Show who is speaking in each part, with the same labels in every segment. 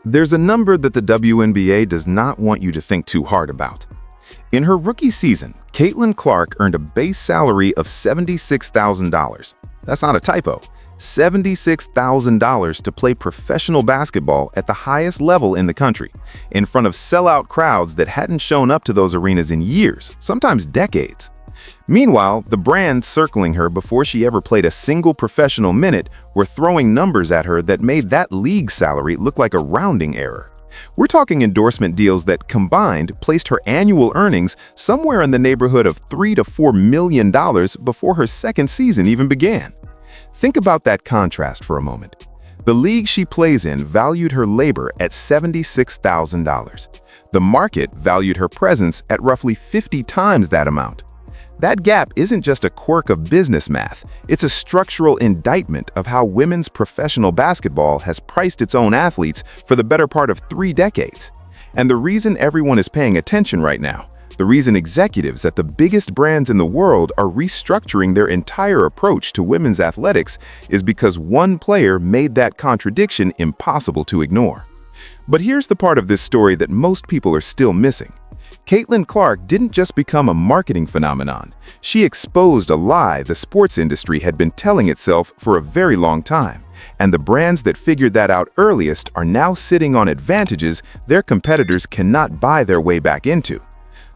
Speaker 1: There's a number that the WNBA does not want you to think too hard about. In her rookie season, Caitlin Clark earned a base salary of $76,000. That's not a typo. $76,000 to play professional basketball at the highest level in the country, in front of sellout crowds that hadn't shown up to those arenas in years, sometimes decades. Meanwhile, the brands circling her before she ever played a single professional minute were throwing numbers at her that made that league salary look like a rounding error. We're talking endorsement deals that combined placed her annual earnings somewhere in the neighborhood of $3 to $4 million before her second season even began. Think about that contrast for a moment. The league she plays in valued her labor at $76,000. The market valued her presence at roughly 50 times that amount. That gap isn't just a quirk of business math, it's a structural indictment of how women's professional basketball has priced its own athletes for the better part of 3 decades. And the reason everyone is paying attention right now, the reason executives at the biggest brands in the world are restructuring their entire approach to women's athletics is because one player made that contradiction impossible to ignore. But here's the part of this story that most people are still missing. Caitlin Clark didn't just become a marketing phenomenon. She exposed a lie the sports industry had been telling itself for a very long time. And the brands that figured that out earliest are now sitting on advantages their competitors cannot buy their way back into.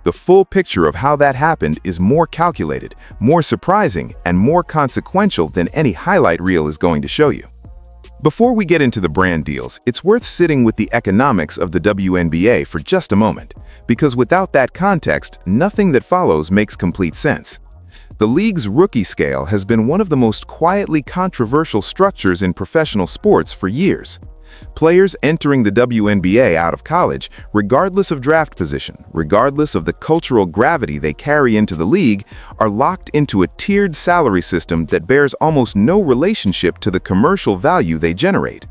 Speaker 1: The full picture of how that happened is more calculated, more surprising, and more consequential than any highlight reel is going to show you. Before we get into the brand deals, it's worth sitting with the economics of the WNBA for just a moment, because without that context, nothing that follows makes complete sense. The league's rookie scale has been one of the most quietly controversial structures in professional sports for years. Players entering the WNBA out of college, regardless of draft position, regardless of the cultural gravity they carry into the league, are locked into a tiered salary system that bears almost no relationship to the commercial value they generate.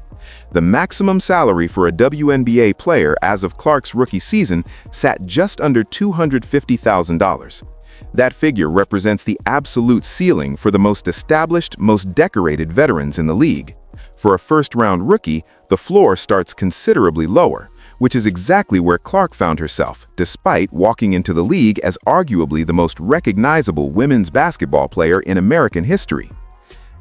Speaker 1: The maximum salary for a WNBA player as of Clark's rookie season sat just under $250,000. That figure represents the absolute ceiling for the most established, most decorated veterans in the league. For a first-round rookie, the floor starts considerably lower, which is exactly where Clark found herself, despite walking into the league as arguably the most recognizable women's basketball player in American history.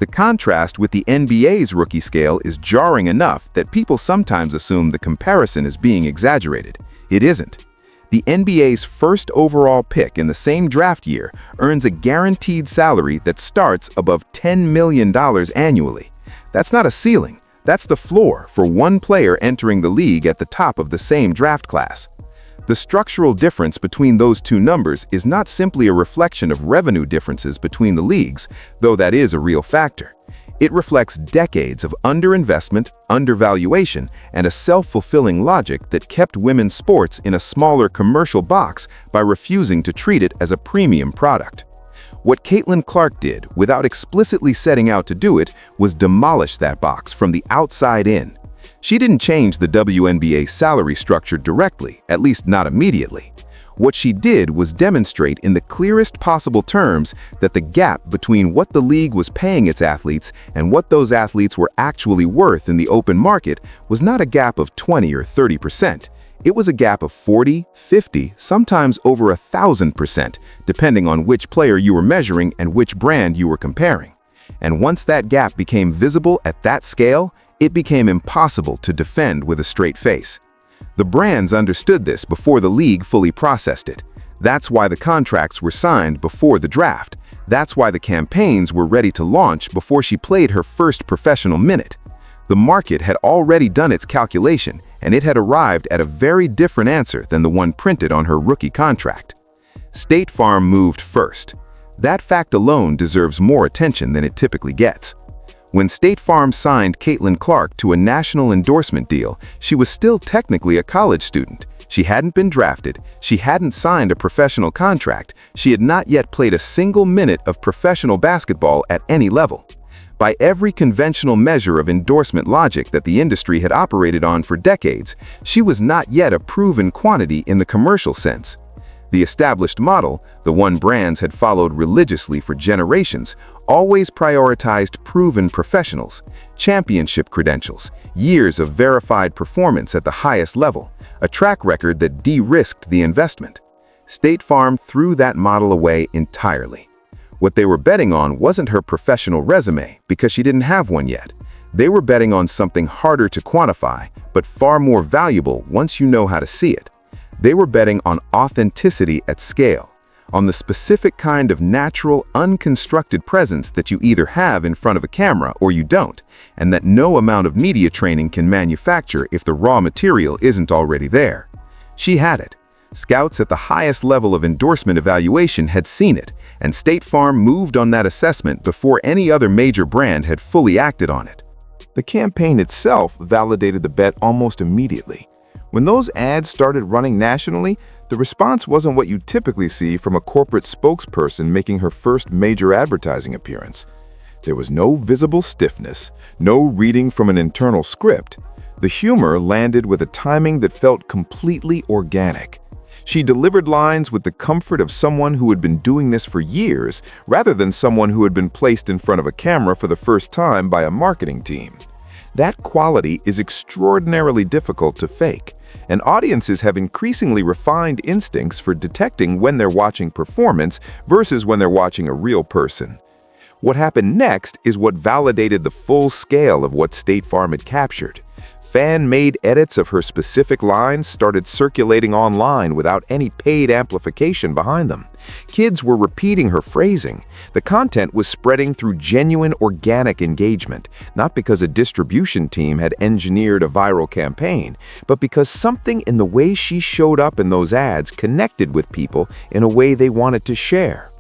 Speaker 1: The contrast with the NBA's rookie scale is jarring enough that people sometimes assume the comparison is being exaggerated. It isn't. The NBA's first overall pick in the same draft year earns a guaranteed salary that starts above $10 million annually. That's not a ceiling, that's the floor for one player entering the league at the top of the same draft class. The structural difference between those two numbers is not simply a reflection of revenue differences between the leagues, though that is a real factor. It reflects decades of underinvestment, undervaluation, and a self-fulfilling logic that kept women's sports in a smaller commercial box by refusing to treat it as a premium product. What Caitlin Clark did, without explicitly setting out to do it, was demolish that box from the outside in. She didn't change the WNBA salary structure directly, at least not immediately. What she did was demonstrate in the clearest possible terms that the gap between what the league was paying its athletes and what those athletes were actually worth in the open market was not a gap of 20 or 30%. It was a gap of 40, 50, sometimes over 1,000%, depending on which player you were measuring and which brand you were comparing. And once that gap became visible at that scale, it became impossible to defend with a straight face. The brands understood this before the league fully processed it. That's why the contracts were signed before the draft. That's why the campaigns were ready to launch before she played her first professional minute. The market had already done its calculation, and it had arrived at a very different answer than the one printed on her rookie contract. State Farm moved first. That fact alone deserves more attention than it typically gets. When State Farm signed Caitlin Clark to a national endorsement deal, she was still technically a college student. She hadn't been drafted, she hadn't signed a professional contract, she had not yet played a single minute of professional basketball at any level. By every conventional measure of endorsement logic that the industry had operated on for decades, she was not yet a proven quantity in the commercial sense. The established model, the one brands had followed religiously for generations, always prioritized proven professionals, championship credentials, years of verified performance at the highest level, a track record that de-risked the investment. State Farm threw that model away entirely. What they were betting on wasn't her professional resume, because she didn't have one yet. They were betting on something harder to quantify, but far more valuable once you know how to see it. They were betting on authenticity at scale, on the specific kind of natural, unconstructed presence that you either have in front of a camera or you don't, and that no amount of media training can manufacture if the raw material isn't already there. She had it. Scouts at the highest level of endorsement evaluation had seen it, and State Farm moved on that assessment before any other major brand had fully acted on it. The campaign itself validated the bet almost immediately. When those ads started running nationally, the response wasn't what you typically see from a corporate spokesperson making her first major advertising appearance. There was no visible stiffness, no reading from an internal script. The humor landed with a timing that felt completely organic. She delivered lines with the comfort of someone who had been doing this for years, rather than someone who had been placed in front of a camera for the first time by a marketing team. That quality is extraordinarily difficult to fake, and audiences have increasingly refined instincts for detecting when they're watching performance versus when they're watching a real person. What happened next is what validated the full scale of what State Farm had captured. Fan-made edits of her specific lines started circulating online without any paid amplification behind them. Kids were repeating her phrasing. The content was spreading through genuine organic engagement, not because a distribution team had engineered a viral campaign, but because something in the way she showed up in those ads connected with people in a way they wanted to share.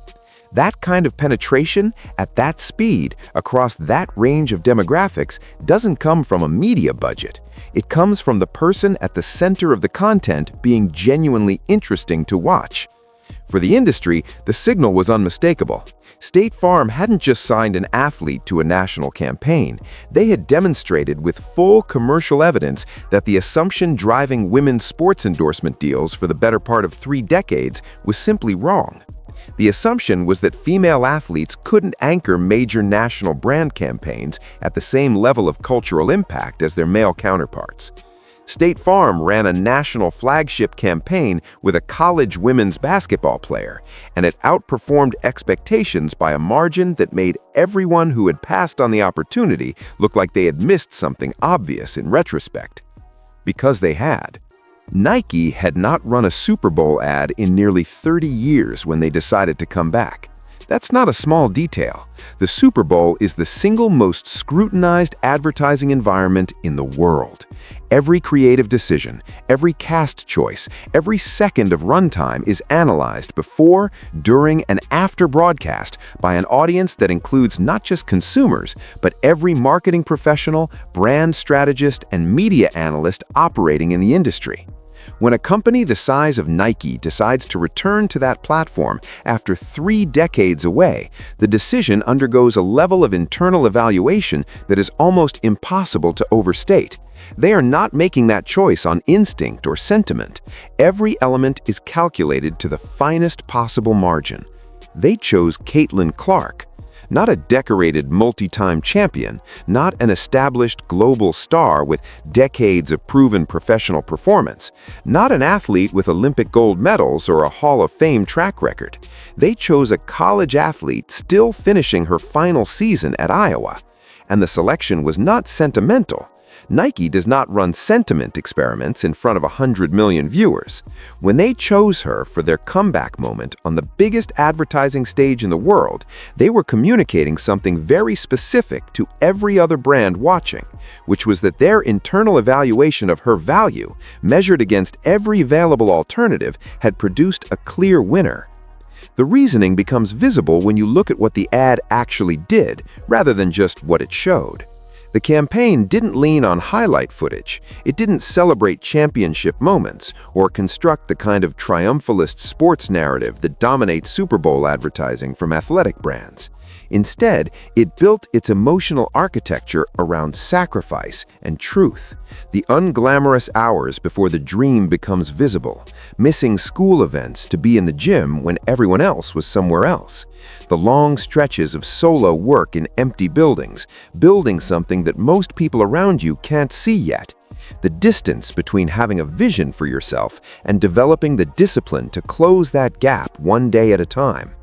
Speaker 1: That kind of penetration, at that speed, across that range of demographics, doesn't come from a media budget. It comes from the person at the center of the content being genuinely interesting to watch. For the industry, the signal was unmistakable. State Farm hadn't just signed an athlete to a national campaign. They had demonstrated with full commercial evidence that the assumption driving women's sports endorsement deals for the better part of 3 decades was simply wrong. The assumption was that female athletes couldn't anchor major national brand campaigns at the same level of cultural impact as their male counterparts. State Farm ran a national flagship campaign with a college women's basketball player, and it outperformed expectations by a margin that made everyone who had passed on the opportunity look like they had missed something obvious in retrospect. Because they had. Nike had not run a Super Bowl ad in nearly 30 years when they decided to come back. That's not a small detail. The Super Bowl is the single most scrutinized advertising environment in the world. Every creative decision, every cast choice, every second of runtime is analyzed before, during, and after broadcast by an audience that includes not just consumers, but every marketing professional, brand strategist, and media analyst operating in the industry. When a company the size of Nike decides to return to that platform after 3 decades away, the decision undergoes a level of internal evaluation that is almost impossible to overstate. They are not making that choice on instinct or sentiment. Every element is calculated to the finest possible margin. They chose Caitlin Clark. Not a decorated multi-time champion, not an established global star with decades of proven professional performance, not an athlete with Olympic gold medals or a Hall of Fame track record. They chose a college athlete still finishing her final season at Iowa. And the selection was not sentimental. Nike does not run sentiment experiments in front of 100 million viewers. When they chose her for their comeback moment on the biggest advertising stage in the world, they were communicating something very specific to every other brand watching, which was that their internal evaluation of her value, measured against every available alternative, had produced a clear winner. The reasoning becomes visible when you look at what the ad actually did, rather than just what it showed. The campaign didn't lean on highlight footage. It didn't celebrate championship moments or construct the kind of triumphalist sports narrative that dominates Super Bowl advertising from athletic brands.
Speaker 2: Instead, it built its emotional architecture around sacrifice and truth, the unglamorous hours before the dream becomes visible, missing school events to be in the gym when everyone else was somewhere else, the long stretches of solo work in empty buildings, building something that most people around you can't see yet, the distance between having a vision for yourself and developing the discipline to close that gap one day at a time.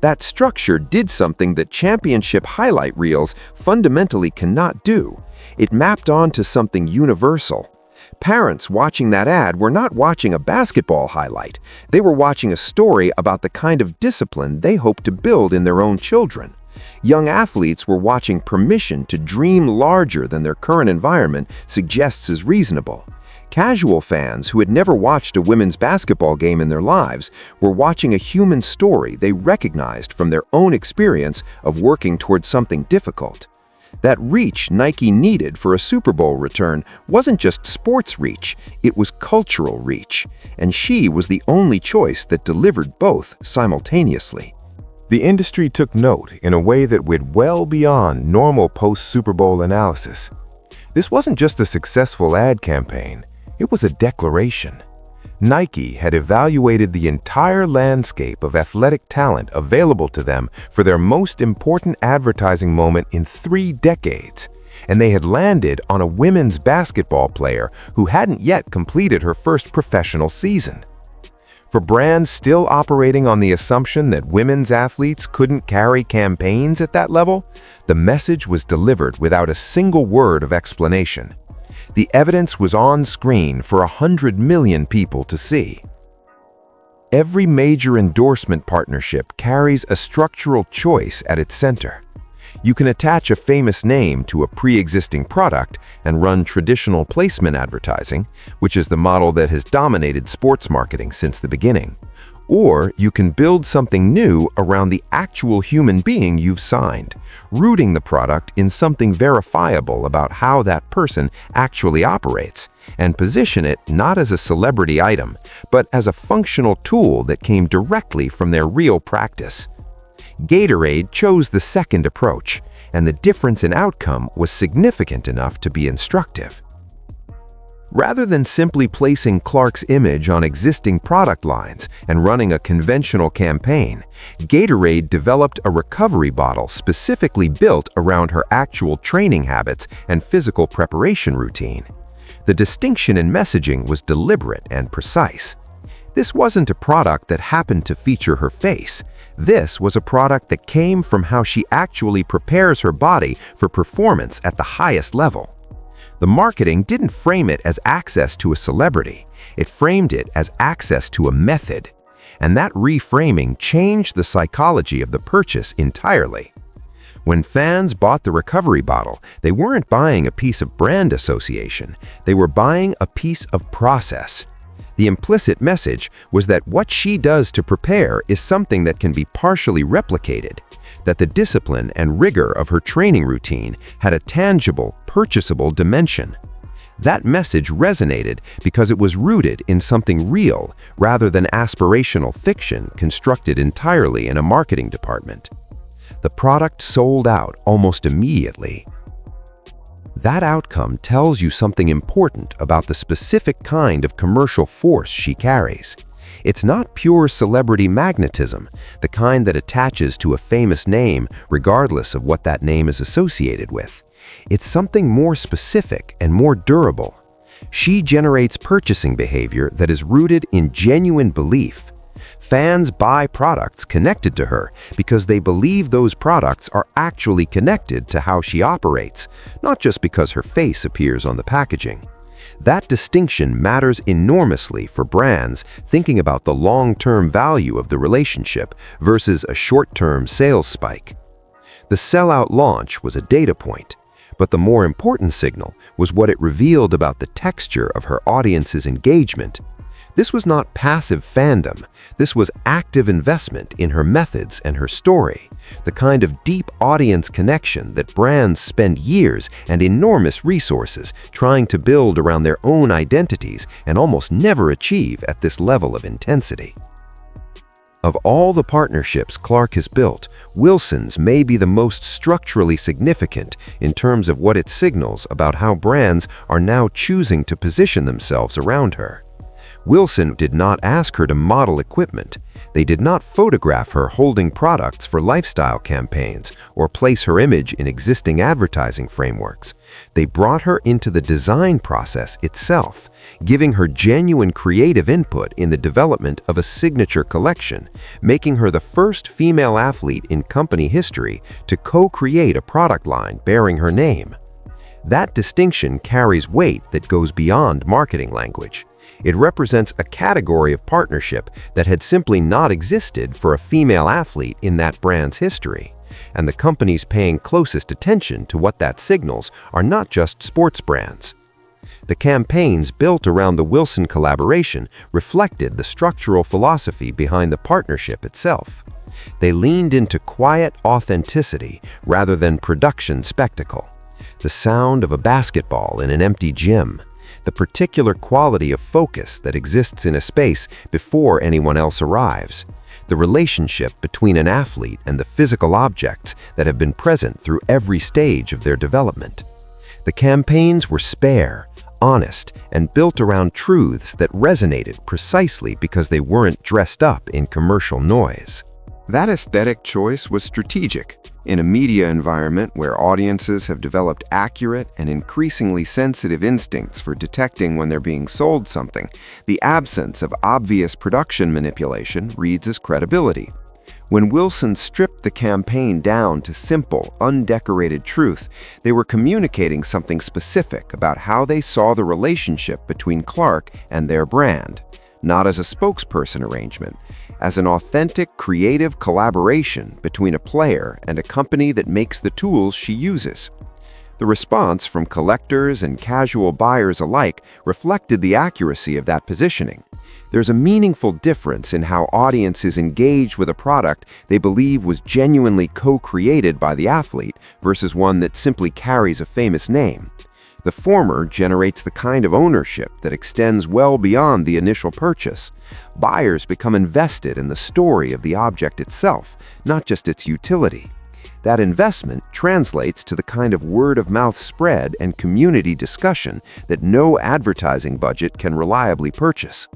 Speaker 2: That structure did something that championship highlight reels fundamentally cannot do. It mapped onto something universal. Parents watching that ad were not watching a basketball highlight. They were watching a story about the kind of discipline they hope to build in their own children. Young athletes were watching permission to dream larger than their current environment suggests is reasonable. Casual fans who had never watched a women's basketball game in their lives were watching a human story they recognized from their own experience of working towards something difficult. That reach Nike needed for a Super Bowl return wasn't just sports reach, it was cultural reach, and she was the only choice that delivered both simultaneously.
Speaker 1: The industry took note in a way that went well beyond normal post-Super Bowl analysis. This wasn't just a successful ad campaign. It was a declaration. Nike had evaluated the entire landscape of athletic talent available to them for their most important advertising moment in 3 decades, and they had landed on a women's basketball player who hadn't yet completed her first professional season. For brands still operating on the assumption that women's athletes couldn't carry campaigns at that level, the message was delivered without a single word of explanation. The evidence was on screen for 100 million people to see. Every major endorsement partnership carries a structural choice at its center. You can attach a famous name to a pre-existing product and run traditional placement advertising, which is the model that has dominated sports marketing since the beginning. Or you can build something new around the actual human being you've signed, rooting the product in something verifiable about how that person actually operates, and position it not as a celebrity item, but as a functional tool that came directly from their real practice. Gatorade chose the second approach, and the difference in outcome was significant enough to be instructive. Rather than simply placing Clark's image on existing product lines and running a conventional campaign, Gatorade developed a recovery bottle specifically built around her actual training habits and physical preparation routine. The distinction in messaging was deliberate and precise. This wasn't a product that happened to feature her face. This was a product that came from how she actually prepares her body for performance at the highest level. The marketing didn't frame it as access to a celebrity. It framed it as access to a method. And that reframing changed the psychology of the purchase entirely. When fans bought the recovery bottle, they weren't buying a piece of brand association. They were buying a piece of process. The implicit message was that what she does to prepare is something that can be partially replicated, that the discipline and rigor of her training routine had a tangible, purchasable dimension. That message resonated because it was rooted in something real rather than aspirational fiction constructed entirely in a marketing department. The product sold out almost immediately. That outcome tells you something important about the specific kind of commercial force she carries. It's not pure celebrity magnetism, the kind that attaches to a famous name regardless of what that name is associated with. It's something more specific and more durable. She generates purchasing behavior that is rooted in genuine belief. Fans buy products connected to her because they believe those products are actually connected to how she operates, not just because her face appears on the packaging. That distinction matters enormously for brands thinking about the long-term value of the relationship versus a short-term sales spike. The sellout launch was a data point, but the more important signal was what it revealed about the texture of her audience's engagement. This was not passive fandom. This was active investment in her methods and her story, the kind of deep audience connection that brands spend years and enormous resources trying to build around their own identities and almost never achieve at this level of intensity.
Speaker 2: Of all the partnerships Clark has built, Wilson's may be the most structurally significant in terms of what it signals about how brands are now choosing to position themselves around her. Wilson did not ask her to model equipment. They did not photograph her holding products for lifestyle campaigns or place her image in existing advertising frameworks. They brought her into the design process itself, giving her genuine creative input in the development of a signature collection, making her the first female athlete in company history to co-create a product line bearing her name. That distinction carries weight that goes beyond marketing language. It represents a category of partnership that had simply not existed for a female athlete in that brand's history. And the companies paying closest attention to what that signals are not just sports brands. The campaigns built around the Wilson collaboration reflected the structural philosophy behind the partnership itself. They leaned into quiet authenticity rather than production spectacle. The sound of a basketball in an empty gym, the particular quality of focus that exists in a space before anyone else arrives, the relationship between an athlete and the physical objects that have been present through every stage of their development. The campaigns were spare, honest, and built around truths that resonated precisely because they weren't dressed up in commercial noise.
Speaker 1: That aesthetic choice was strategic. In a media environment where audiences have developed accurate and increasingly sensitive instincts for detecting when they're being sold something, the absence of obvious production manipulation reads as credibility. When Wilson stripped the campaign down to simple, undecorated truth, they were communicating something specific about how they saw the relationship between Clark and their brand, not as a spokesperson arrangement, as an authentic, creative collaboration between a player and a company that makes the tools she uses. The response from collectors and casual buyers alike reflected the accuracy of that positioning. There's a meaningful difference in how audiences engage with a product they believe was genuinely co-created by the athlete versus one that simply carries a famous name. The former generates the kind of ownership that extends well beyond the initial purchase. Buyers become invested in the story of the object itself, not just its utility. That investment translates to the kind of word-of-mouth spread and community discussion that no advertising budget can reliably purchase.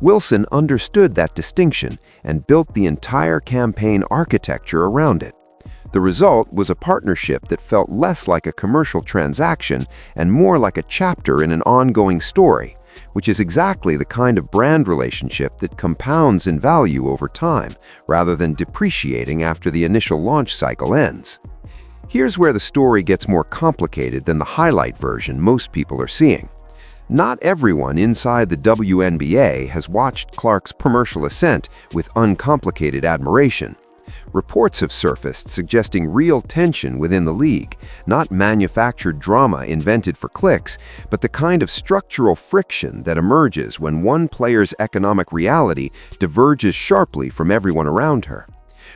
Speaker 1: Wilson understood that distinction and built the entire campaign architecture around it. The result was a partnership that felt less like a commercial transaction and more like a chapter in an ongoing story, which is exactly the kind of brand relationship that compounds in value over time, rather than depreciating after the initial launch cycle ends. Here's where the story gets more complicated than the highlight version most people are seeing. Not everyone inside the WNBA has watched Clark's commercial ascent with uncomplicated admiration. Reports have surfaced suggesting real tension within the league, not manufactured drama invented for clicks, but the kind of structural friction that emerges when one player's economic reality diverges sharply from everyone around her.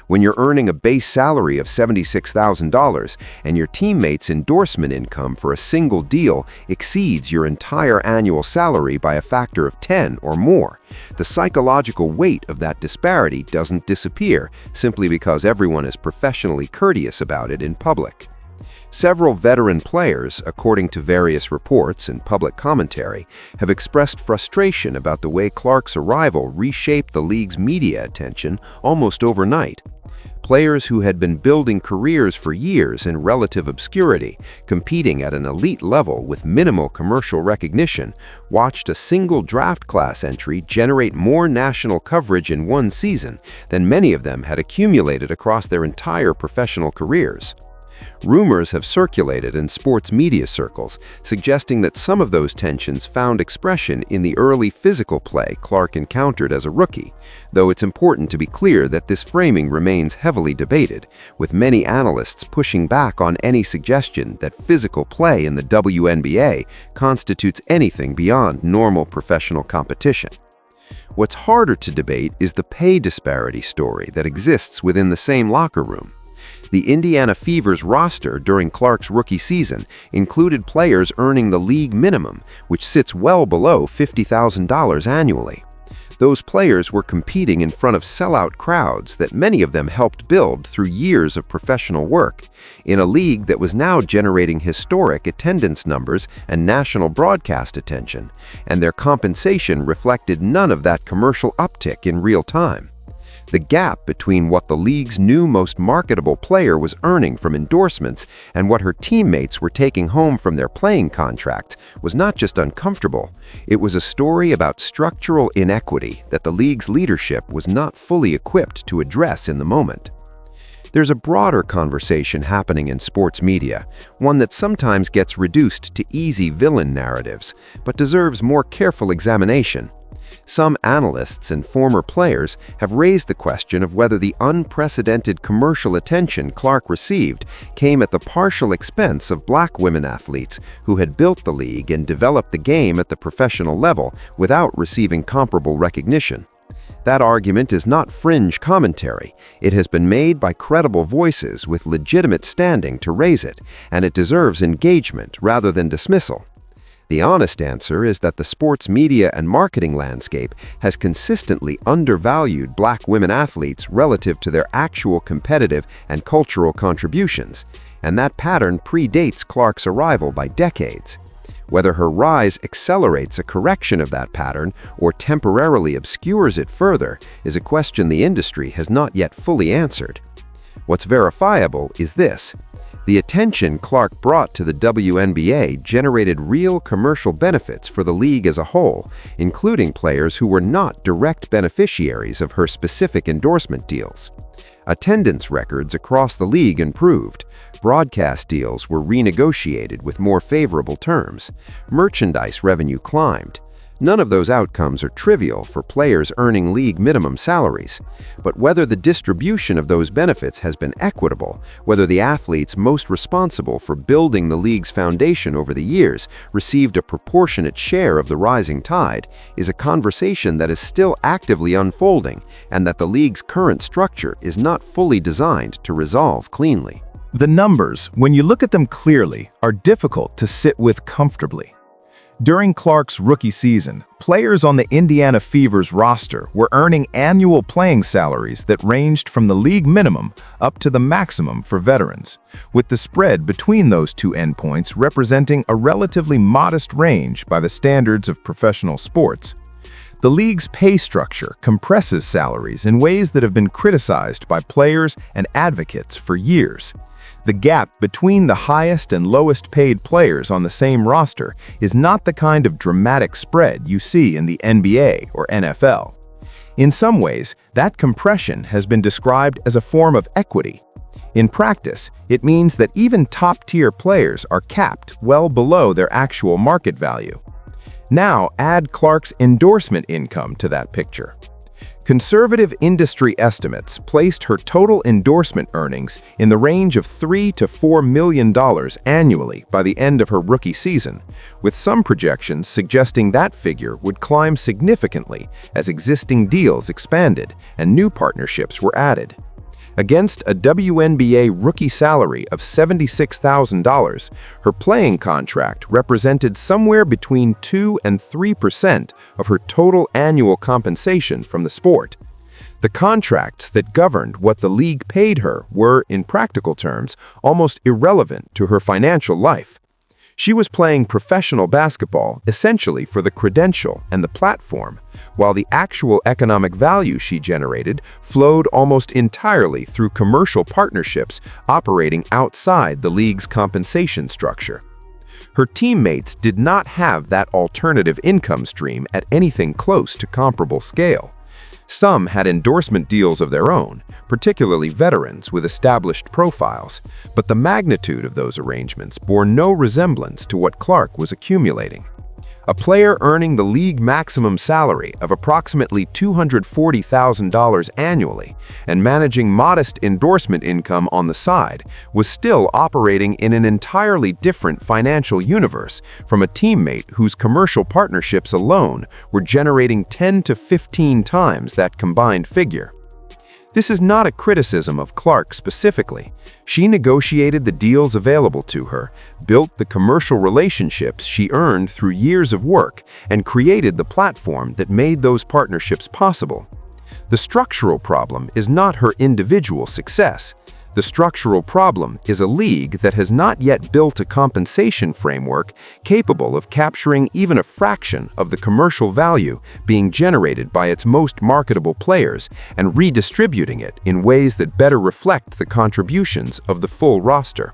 Speaker 1: When you're earning a base salary of $76,000 and your teammates' endorsement income for a single deal exceeds your entire annual salary by a factor of 10 or more, the psychological weight of that disparity doesn't disappear simply because everyone is professionally courteous about it in public. Several veteran players, according to various reports and public commentary, have expressed frustration about the way Clark's arrival reshaped the league's media attention almost overnight. Players who had been building careers for years in relative obscurity, competing at an elite level with minimal commercial recognition, watched a single draft class entry generate more national coverage in one season than many of them had accumulated across their entire professional careers. Rumors have circulated in sports media circles, suggesting that some of those tensions found expression in the early physical play Clark encountered as a rookie, though it's important to be clear that this framing remains heavily debated, with many analysts pushing back on any suggestion that physical play in the WNBA constitutes anything beyond normal professional competition. What's harder to debate is the pay disparity story that exists within the same locker room. The Indiana Fever's roster during Clark's rookie season included players earning the league minimum, which sits well below $50,000 annually.
Speaker 2: Those players were competing in front of sellout crowds that many of them helped build through years of professional work, in a league that was now generating historic attendance numbers and national broadcast attention, and their compensation reflected none of that commercial uptick in real time. The gap between what the league's new most marketable player was earning from endorsements and what her teammates were taking home from their playing contracts was not just uncomfortable, it was a story about structural inequity that the league's leadership was not fully equipped to address in the moment. There's a broader conversation happening in sports media, one that sometimes gets reduced to easy villain narratives, but deserves more careful examination. Some analysts and former players have raised the question of whether the unprecedented commercial attention Clark received came at the partial expense of Black women athletes who had built the league and developed the game at the professional level without receiving comparable recognition. That argument is not fringe commentary. It has been made by credible voices with legitimate standing to raise it, and it deserves engagement rather than dismissal. The honest answer is that the sports media and marketing landscape has consistently undervalued Black women athletes relative to their actual competitive and cultural contributions, and that pattern predates Clark's arrival by decades. Whether her rise accelerates a correction of that pattern or temporarily obscures it further is a question the industry has not yet fully answered. What's verifiable is this: the attention Clark brought to the WNBA generated real commercial benefits for the league as a whole, including players who were not direct beneficiaries of her specific endorsement deals. Attendance records across the league improved. Broadcast deals were renegotiated with more favorable terms. Merchandise revenue climbed. None of those outcomes are trivial for players earning league minimum salaries. But whether the distribution of those benefits has been equitable, whether the athletes most responsible for building the league's foundation over the years received a proportionate share of the rising tide, is a conversation that is still actively unfolding and that the league's current structure is not fully designed to resolve cleanly.
Speaker 1: The numbers, when you look at them clearly, are difficult to sit with comfortably. During Clark's rookie season, players on the Indiana Fever's roster were earning annual playing salaries that ranged from the league minimum up to the maximum for veterans, with the spread between those two endpoints representing a relatively modest range by the standards of professional sports. The league's pay structure compresses salaries in ways that have been criticized by players and advocates for years. The gap between the highest and lowest paid players on the same roster is not the kind of dramatic spread you see in the NBA or NFL. In some ways, that compression has been described as a form of equity. In practice, it means that even top-tier players are capped well below their actual market value. Now add Clark's endorsement income to that picture. Conservative industry estimates placed her total endorsement earnings in the range of $3 to $4 million annually by the end of her rookie season, with some projections suggesting that figure would climb significantly as existing deals expanded and new partnerships were added. Against a WNBA rookie salary of $76,000, her playing contract represented somewhere between 2 and 3% of her total annual compensation from the sport. The contracts that governed what the league paid her were, in practical terms, almost irrelevant to her financial life. She was playing professional basketball essentially for the credential and the platform, while the actual economic value she generated flowed almost entirely through commercial partnerships operating outside the league's compensation structure. Her teammates did not have that alternative income stream at anything close to comparable scale. Some had endorsement deals of their own, particularly veterans with established profiles, but the magnitude of those arrangements bore no resemblance to what Clark was accumulating. A player earning the league maximum salary of approximately $240,000 annually and managing modest endorsement income on the side was still operating in an entirely different financial universe from a teammate whose commercial partnerships alone were generating 10 to 15 times that combined figure.
Speaker 2: This is not a criticism of Clark specifically. She negotiated the deals available to her, built the commercial relationships she earned through years of work, and created the platform that made those partnerships possible. The structural problem is not her individual success. The structural problem is a league that has not yet built a compensation framework capable of capturing even a fraction of the commercial value being generated by its most marketable players and redistributing it in ways that better reflect the contributions of the full roster.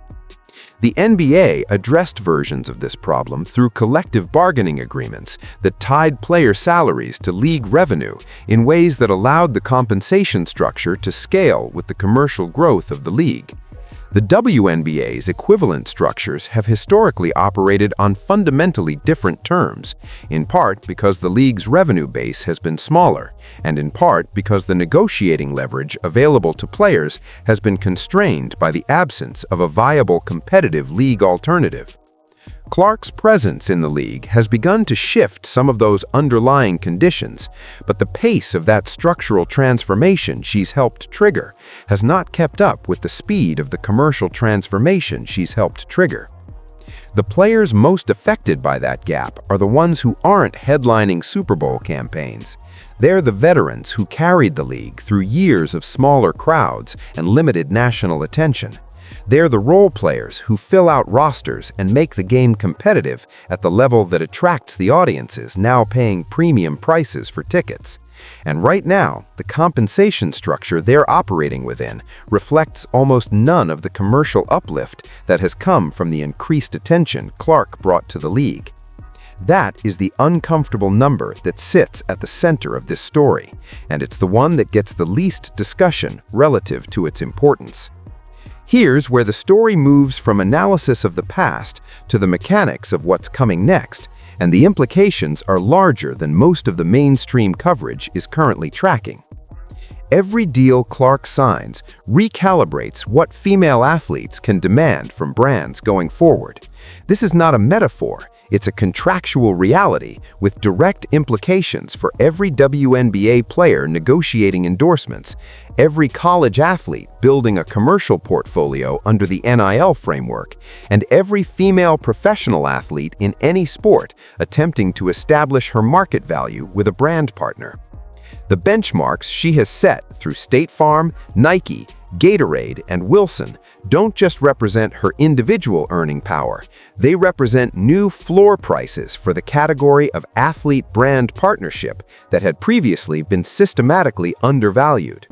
Speaker 2: The NBA addressed versions of this problem through collective bargaining agreements that tied player salaries to league revenue in ways that allowed the compensation structure to scale with the commercial growth of the league. The WNBA's equivalent structures have historically operated on fundamentally different terms, in part because the league's revenue base has been smaller, and in part because the negotiating leverage available to players has been constrained by the absence of a viable competitive league alternative. Clark's presence in the league has begun to shift some of those underlying conditions, but the pace of that structural transformation she's helped trigger has not kept up with the speed of the commercial transformation she's helped trigger. The players most affected by that gap are the ones who aren't headlining Super Bowl campaigns. They're the veterans who carried the league through years of smaller crowds and limited national attention. They're the role players who fill out rosters and make the game competitive at the level that attracts the audiences now paying premium prices for tickets. And right now, the compensation structure they're operating within reflects almost none of the commercial uplift that has come from the increased attention Clark brought to the league. That is the uncomfortable number that sits at the center of this story, and it's the one that gets the least discussion relative to its importance. Here's where the story moves from analysis of the past to the mechanics of what's coming next, and the implications are larger than most of the mainstream coverage is currently tracking. Every deal Clark signs recalibrates what female athletes can demand from brands going forward. This is not a metaphor. It's a contractual reality with direct implications for every WNBA player negotiating endorsements, every college athlete building a commercial portfolio under the NIL framework, and every female professional athlete in any sport attempting to establish her market value with a brand partner. The benchmarks she has set through State Farm, Nike, Gatorade, and Wilson don't just represent her individual earning power, they represent new floor prices for the category of athlete-brand partnership that had previously been systematically undervalued.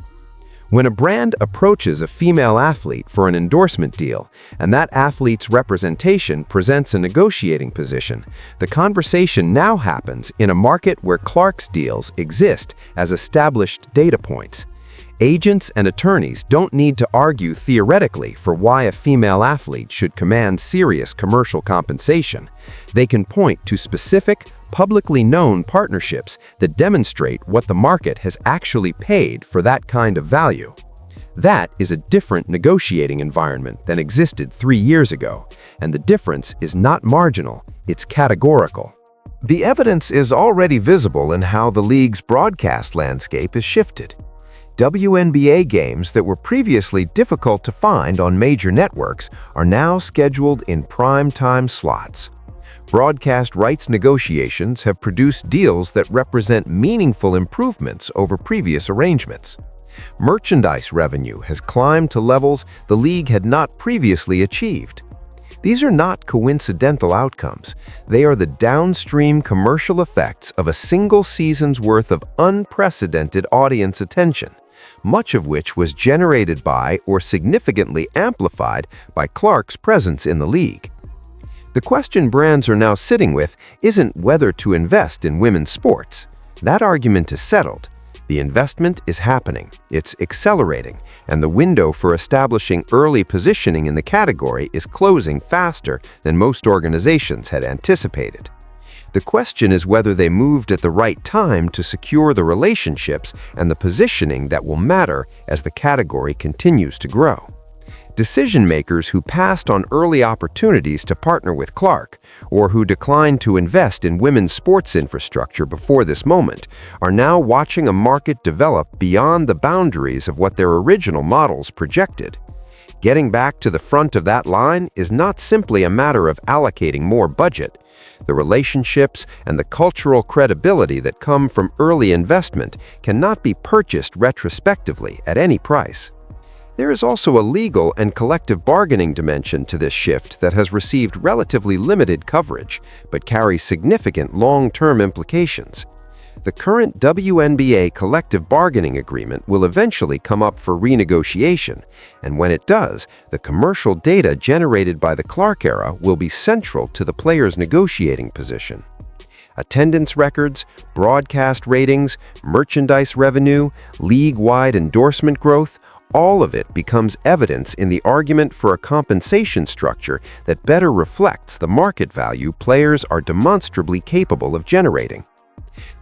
Speaker 2: When a brand approaches a female athlete for an endorsement deal, and that athlete's representation presents a negotiating position, the conversation now happens in a market where Clark's deals exist as established data points. Agents and attorneys don't need to argue theoretically for why a female athlete should command serious commercial compensation. They can point to specific, publicly known partnerships that demonstrate what the market has actually paid for that kind of value. That is a different negotiating environment than existed 3 years ago, and the difference is not marginal, it's categorical.
Speaker 3: The evidence is already visible in how the league's broadcast landscape has shifted. WNBA games that were previously difficult to find on major networks are now scheduled in prime-time slots. Broadcast rights negotiations have produced deals that represent meaningful improvements over previous arrangements. Merchandise revenue has climbed to levels the league had not previously achieved. These are not coincidental outcomes. They are the downstream commercial effects of a single season's worth of unprecedented audience attention, much of which was generated by or significantly amplified by Clark's presence in the league. The question brands are now sitting with isn't whether to invest in women's sports. That argument is settled. The investment is happening, it's accelerating, and the window for establishing early positioning in the category is closing faster than most organizations had anticipated. The question is whether they moved at the right time to secure the relationships and the positioning that will matter as the category continues to grow. Decision-makers who passed on early opportunities to partner with Clark, or who declined to invest in women's sports infrastructure before this moment, are now watching a market develop beyond the boundaries of what their original models projected. Getting back to the front of that line is not simply a matter of allocating more budget. The relationships and the cultural credibility that come from early investment cannot be purchased retrospectively at any price. There is also a legal and collective bargaining dimension to this shift that has received relatively limited coverage, but carries significant long-term implications. The current WNBA collective bargaining agreement will eventually come up for renegotiation, and when it does, the commercial data generated by the Clark era will be central to the players' negotiating position. Attendance records, broadcast ratings, merchandise revenue, league-wide endorsement growth, all of it becomes evidence in the argument for a compensation structure that better reflects the market value players are demonstrably capable of generating.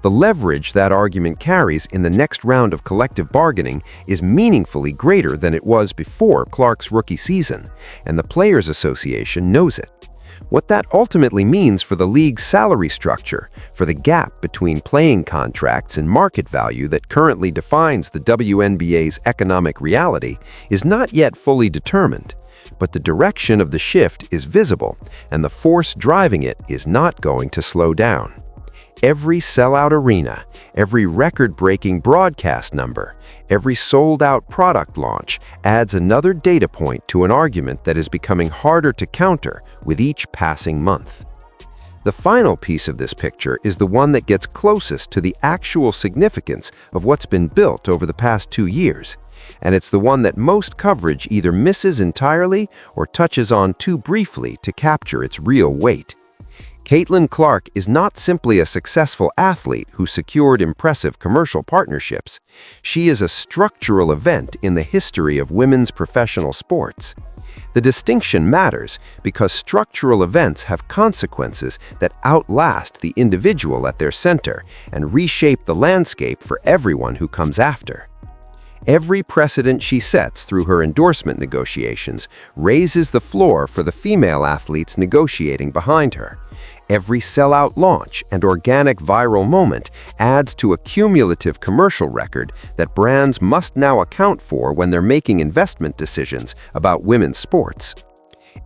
Speaker 3: The leverage that argument carries in the next round of collective bargaining is meaningfully greater than it was before Clark's rookie season, and the Players Association knows it. What that ultimately means for the league's salary structure, for the gap between playing contracts and market value that currently defines the WNBA's economic reality, is not yet fully determined. But the direction of the shift is visible, and the force driving it is not going to slow down. Every sellout arena, every record-breaking broadcast number, every sold-out product launch adds another data point to an argument that is becoming harder to counter with each passing month. The final piece of this picture is the one that gets closest to the actual significance of what's been built over the past 2 years, and it's the one that most coverage either misses entirely or touches on too briefly to capture its real weight. Caitlin Clark is not simply a successful athlete who secured impressive commercial partnerships. She is a structural event in the history of women's professional sports. The distinction matters because structural events have consequences that outlast the individual at their center and reshape the landscape for everyone who comes after. Every precedent she sets through her endorsement negotiations raises the floor for the female athletes negotiating behind her. Every sellout launch and organic viral moment adds to a cumulative commercial record that brands must now account for when they're making investment decisions about women's sports.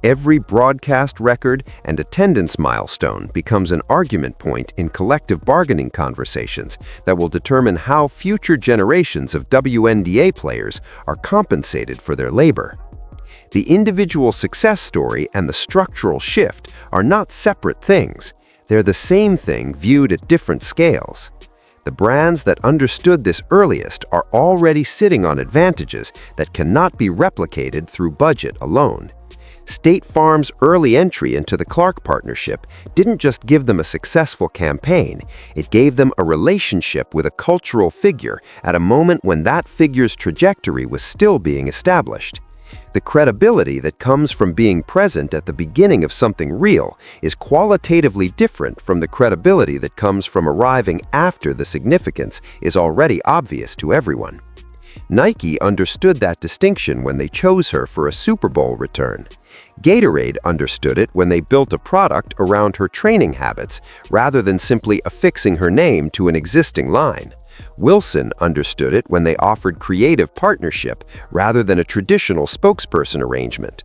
Speaker 3: Every broadcast record and attendance milestone becomes an argument point in collective bargaining conversations that will determine how future generations of WNBA players are compensated for their labor. The individual success story and the structural shift are not separate things. They're the same thing viewed at different scales. The brands that understood this earliest are already sitting on advantages that cannot be replicated through budget alone. State Farm's early entry into the Clark partnership didn't just give them a successful campaign, it gave them a relationship with a cultural figure at a moment when that figure's trajectory was still being established. The credibility that comes from being present at the beginning of something real is qualitatively different from the credibility that comes from arriving after the significance is already obvious to everyone. Nike understood that distinction when they chose her for a Super Bowl return. Gatorade understood it when they built a product around her training habits rather than simply affixing her name to an existing line. Wilson understood it when they offered creative partnership rather than a traditional spokesperson arrangement.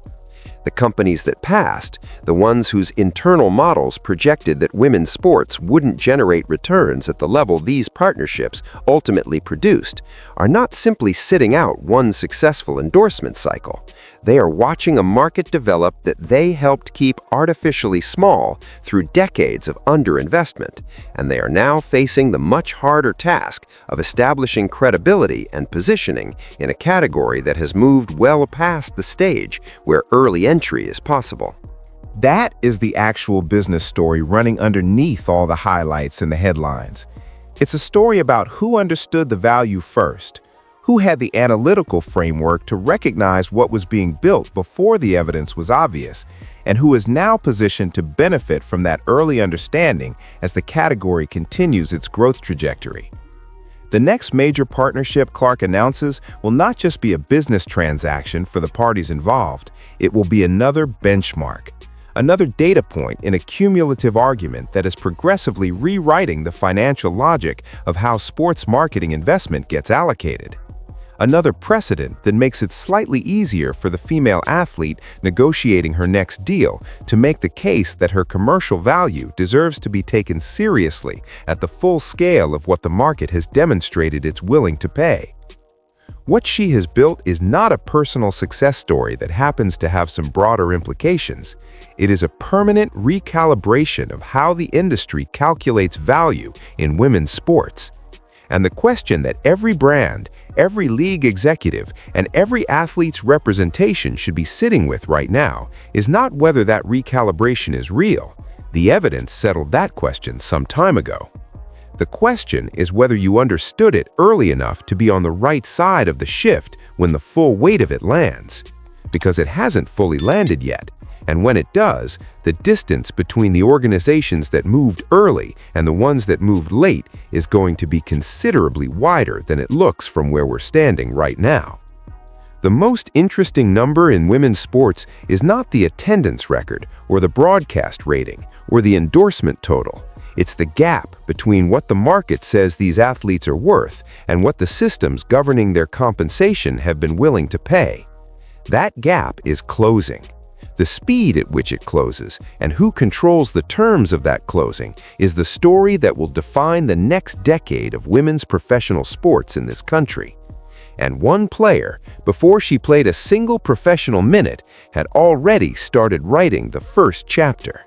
Speaker 3: The companies that passed, the ones whose internal models projected that women's sports wouldn't generate returns at the level these partnerships ultimately produced, are not simply sitting out one successful endorsement cycle. They are watching a market develop that they helped keep artificially small through decades of underinvestment, and they are now facing the much harder task of establishing credibility and positioning in a category that has moved well past the stage where early entry is possible.
Speaker 1: That is the actual business story running underneath all the highlights and the headlines. It's a story about who understood the value first, who had the analytical framework to recognize what was being built before the evidence was obvious, and who is now positioned to benefit from that early understanding as the category continues its growth trajectory. The next major partnership Clark announces will not just be a business transaction for the parties involved, it will be another benchmark, another data point in a cumulative argument that is progressively rewriting the financial logic of how sports marketing investment gets allocated. Another precedent that makes it slightly easier for the female athlete negotiating her next deal to make the case that her commercial value deserves to be taken seriously at the full scale of what the market has demonstrated it's willing to pay. What she has built is not a personal success story that happens to have some broader implications. It is a permanent recalibration of how the industry calculates value in women's sports. And the question that every brand, every league executive, and every athlete's representation should be sitting with right now is not whether that recalibration is real. The evidence settled that question some time ago. The question is whether you understood it early enough to be on the right side of the shift when the full weight of it lands. Because it hasn't fully landed yet. And when it does, the distance between the organizations that moved early and the ones that moved late is going to be considerably wider than it looks from where we're standing right now. The most interesting number in women's sports is not the attendance record or the broadcast rating or the endorsement total. It's the gap between what the market says these athletes are worth and what the systems governing their compensation have been willing to pay. That gap is closing. The speed at which it closes and who controls the terms of that closing is the story that will define the next decade of women's professional sports in this country. And one player, before she played a single professional minute, had already started writing the first chapter.